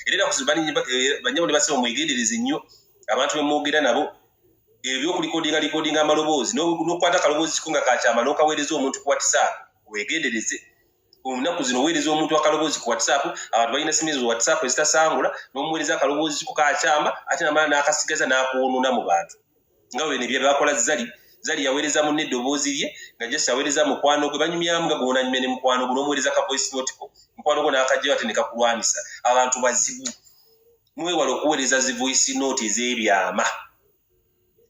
era kuzibani banyabo ne basema mwegendereze nnyo abantu bemwogera nabo ebyo recording amaloboozi n'okwata kaloboozi kikunga kakyama n'okaweereza omuntu ku WhatsApp wegendereze omunaku zino weereza omuntu akaloboozi ku WhatsApp abantu balina simu ezo WhatsApp ezitasangula n'omuweereza akaloboozi ku kakyama ate namala n'akasigaza n'akuwonona mu bantu nga bwe nebyo bakola Zali yaweereza munne eddoboozi lye nga just yaweereza mukwano gwe banyumyamu nga gona nyumene mukwano gwe n'omuweereza ka voice note ko mukwano gwe n'akajja ate ne kakulwanisa abantu bazibu mwewala okuweereza zi voice note ez'ebyama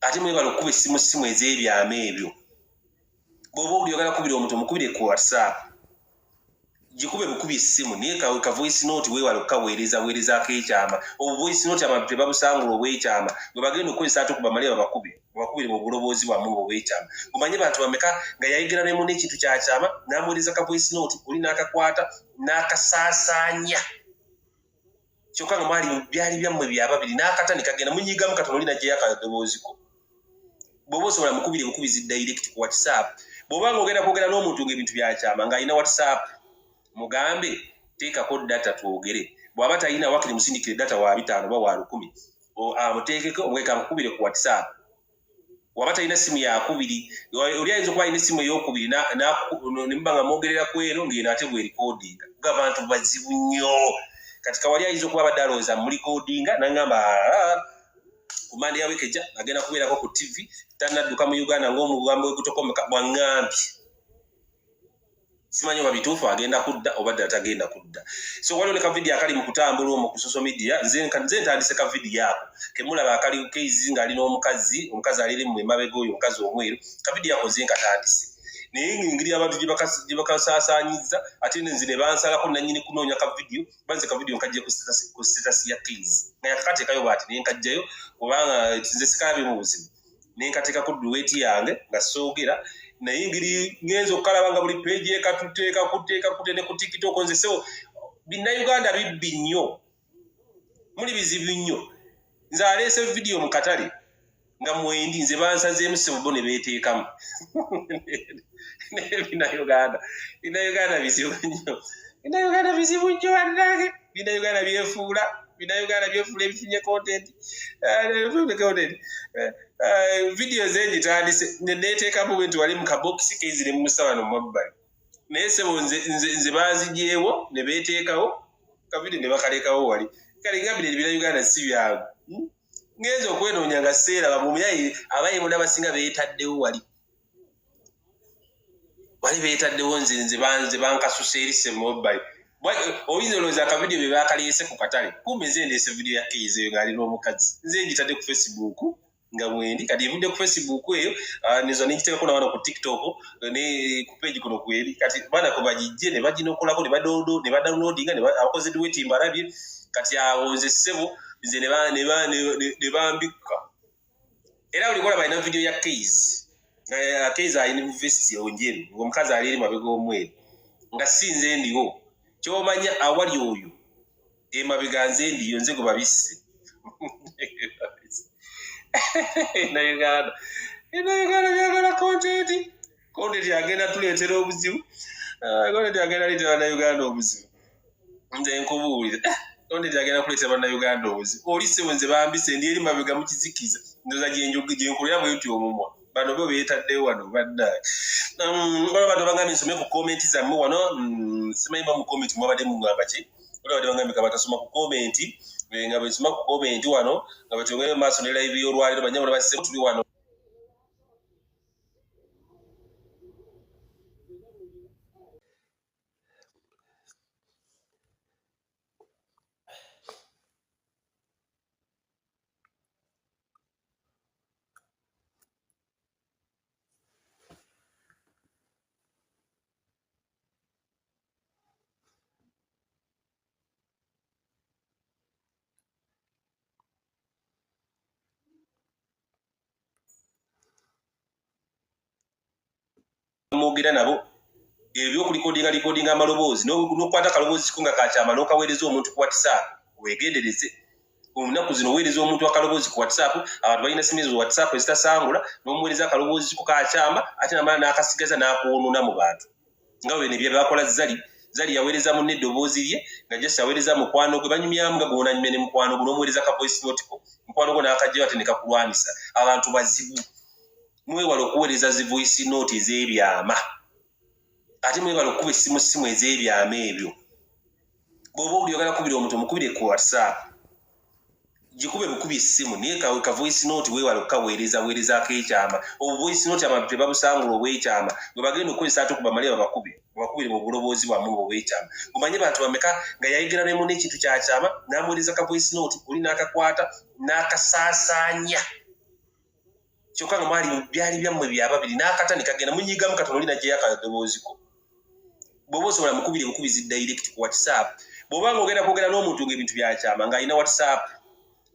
ate mwewala okuba essimu ez'ebyama ebyo bw'oba oli oyagala kubira omuntu omukubire ku WhatsApp jikube bukubi essimu naye ka voice note weewala okukaweereza akeekyama obu voice note abantu tebabusangula obwekyama bwe bagenda okukozesa ate okubamalira bakubire mu buloboozi bwamu obwekyama omanye bantu bameka nga yayigera ne munne ekintu kyakyama n'amuweereza ka voice note oli n'akakwata n'akasaasaanya kyokka nga mwali byali byammwe byababiri n'akata ne kagenda munyigamu katono oli najjayo akadobooziko bw'oba osobola mukubire bukubizi direct ku WhatsApp bw'oba ng'ogenda kwogera n'omuntu ng'ebintu byakyama ng'alina WhatsApp mugambe teekako data twogere bw'aba talina wakiri musindikire data wa 5 oba wa 10 amuteekeko omweka mukubire ku WhatsApp waba talina simu ya kubiri oli ayinza okuba alina simu ey'okubiri nemuba nga mwogerera ku eno ng'eno ate bwerekodinga abantu bazibu nnyo kati Kawalya ayinza okuba abadde alowooza mulikodinga n'angamba kumande ya wekejja agenda kubeerako ku TV tanadduka mu Uganda ng'omugambo wegutokomeka bwangambye simanyi oba bituufu agenda kudda obadde atagenda kudda so waliwo ne ka video akali mu kutambula omwo ku social media nze ntandise ka video ako kemulaba akali Kayz ng'ali n'omukazi aliri mu emabega oyo omukazi omweru ka video ako nze nkatandise naye ngiri abantu gye bakasaasaanyiza ate nze ne bansalako nannyini kunoonya ka video banze ka video nkajja ku status ya Kayz naye akakateekayo bw'ati naye nkajjayo kubanga nze sikalabye mu buzima naye nkateekako duweeti yange nga soogera naye ngiri ngenzo kalaba nga buli page ekatuteeka kuteeka ne ku TikTok nze so Uganda bibbi nnyo muli bizibu nnyo nze aleese video mu katale nga mwendi nze bansazeemu sebo ne beeteekamu Uganda bizibu nnyo wannange Uganda byefuula ebifunye content video zenji tandise neteekamu bwentu wali mu kabokisi Kayz ne mumusaba no mobile naye sebo nze bazijeewo ne beeteekawo kabidi ne bakalekawo wali kale ngambire ebira Uganda si byangu ngenza okwenoonya nga seera bamumyayi abayimuna abasinga beetaddewo wali beetaddewo nze bankasusa erise mobile oyinza olowooza akavidiyo bye bakaleese ku katale kumbe nze ndeese vidiyo ya Kayz eyo ng'ali n'omukazi nze ngitadde ku Facebook nga mwendi kati evudde ku Facebook eyo nizo ningiteekako na wano ku TikTok ne ku page kuno kweri kati baana ko bagijje ne baginokolako ne badownloadinga abakoze duweeti mbalabye kati awo nze ssebo nze ne bambika era olikola balina vidiyo ya Kayz alina university onjeru ng'omukazi ali eri mabega omweru nga si nze ndiwo kyomanya awali oyo emabega nze ndiyo nze gwe babisse Uganda byagala content yagenda tuleetera obuzibu content yagenda leetera Bannayuganda obuzibu nze nkubuulira content yagenda kuleetera Bannayuganda obuzibu oli ssebo nze bambise ndi eri mabega mu kizikiza ndoza gyenkolera mu YouTube omumwa bano bo beetaddewo wano baddaye waliwo bantu bagambye nsome ku komenti zammwe wano simanyi ba mu komenti mwabadde mugamba ki waliwo badde bagambye kabatasoma ku komenti nga bwesoma ku komenti wano nga batwongere mu maaso ne live y'olwaliro banyabula basse tuli wano mwogera nabo ebyo recording amaloboozi n'okwata kaloboozi kikunga kakyama n'okaweereza omuntu ku WhatsApp wegendereze omunaku zino weereza omuntu akaloboozi ku WhatsApp abantu balina simu ezo WhatsApp ezitasangula n'omuweereza akaloboozi ku kakyama ate namala n'akasigaza n'akuwonona mu bantu nga bwe nebyo bakola zali yaweereza munne eddoboozi lye nga just yaweereza mukwano gwe banyumyamu nga gona nyumya ne mukwano gwe n'omuweereza ka voice note ko mukwano gwe n'akajja ate ne kakulwanisa abantu bazibu mwewala okuweereza zi voice note ez'ebyama ate mwewala okukuba essimu ez'ebyama ebyo bw'oba oli oyagala kubira omuntu omukubire ku WhatsApp gikube bukubi essimu naye ka voice note weewala okukaweerezaako ekyama obu voice note abantu tebabusangula obw'ekyama bwe bagenda okukozesa ate okubamalira bakubire mu buloboozi bwamu obw'ekyama omanye bantu bameka nga yayogera ne munne ekintu kyakyama n'amuweereza ka voice note oli n'akakwata n'akasaasaanya kyokka nga mwali byali byammwe byababiri n'akata ne kagenda munyigamu katono oli najjayo akadobooziko bw'oba osobola mukubire bukubizi direct ku WhatsApp bw'oba nga ogenda kwogera n'omuntu ng'ebintu byakyama ng'alina WhatsApp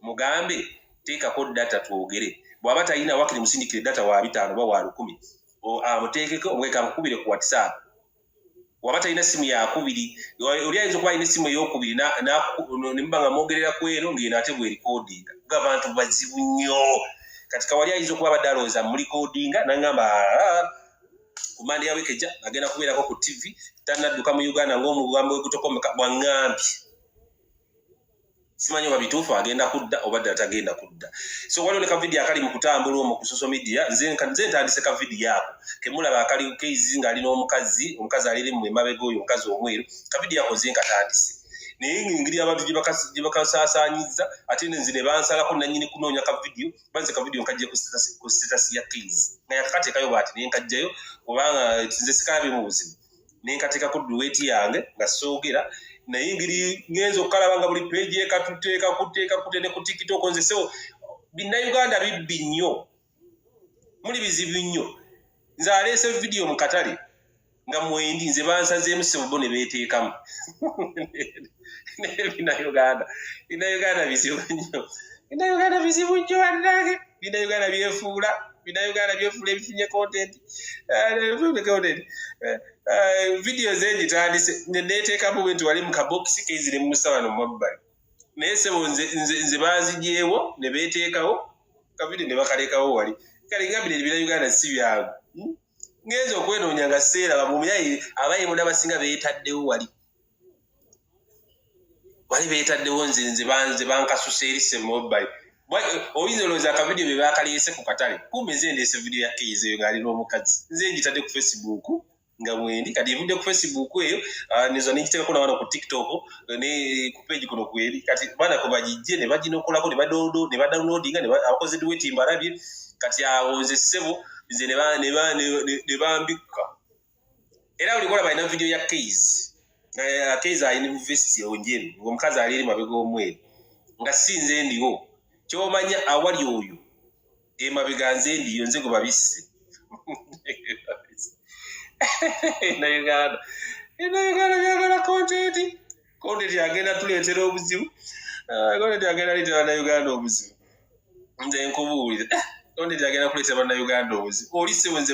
mugambe teekako data twogere bw'aba talina wakiri musindikire data wa 5 oba wa 10 amuteekeko omweka amukubire ku WhatsApp waba talina simu yakubiri oli ayinza okuba alina essimu ey'okubiri ne muba nga mwogerera ku eno ng'eno ate bwerikodinga ng'abantu bazibu nnyo kati Kawalya ayinza okuba abadde alowooza mulikodinga n'aŋŋamba kumanda ya wekejja agenda kubeerako ku TV tannadduka mu Uganda ng'omugambo wegutokomeka bwaŋŋambye simanyi oba bituufu agenda kudda obadde atagenda kudda so waliwo ne ka video akali mu kutambula omwo ku social media nze ntandise ka video ako kemulaba akali Kayz ng'ali n'omukazi aliri mu emabega oyo omukazi omweru ka video ako nze nkatandise naye ngiri abantu gye bakasaasaanyiza ate nze ne bansalako nannyini kunoonya ka video banze ka video nkajja ku status ya Kayz nga yakakateekayo bw'ati naye nkajjayo kubanga nze sikalabye mu buzima naye nkateekako duweeti yange nga soogera naye ngiri ngenza okukalaba nga buli page kuteeka ne ku TikTok nze so Bannayuganda bibbi nnyo muli bizibu nnyo nze aleese video mu katale nga mwendi nze bansazeemu sebo ne beeteekamu Bannayuganda bizibu nnyo bizibu nnyo wannange Bannayuganda byefuula ebifunye content video zengitandise neteekamu bwe nti wali mu kabokisi Kayz ne mumusa wano mu mabbali naye sebo nze baazigyewo ne beeteekawo kavidio ne bakalekawo wali kale ngambire Bannayuganda si byangu ngenza okwenoonya nga seeraba mumyayi abayimuna abasinga beetaddewo wali beetaddewo nze bankasusa eri semobile oyinza olowooza akavidio bye bakaleese ku katale kumbe nze ndeese vidio ya Kayz eyo ng'ali n'omukazi nze ngitadde ku Facebook nga mwendi kati evudde ku Facebook eyo nizo ningiteekako na wano ku TikTok ne ku page kuno kweri kati baana ko bagijje ne baginokolako ne badownloadinga abakozi duweeti mbalabye kati awo nze ssebo nze ne bambika era olikola balina vidio ya Kayz University onjeru omukazi ali eri mabega omweru nga si nze ndiwo kyomanya awali oyo emabega nze ndiyo nze gwe babisse Bannayuganda byagala content yagenda tuleetera obuzibu content yagenda leetera Bannayuganda obuzibu nze nkubuulira content yagenda kuleetera Bannayuganda obuzibu oli ssebo nze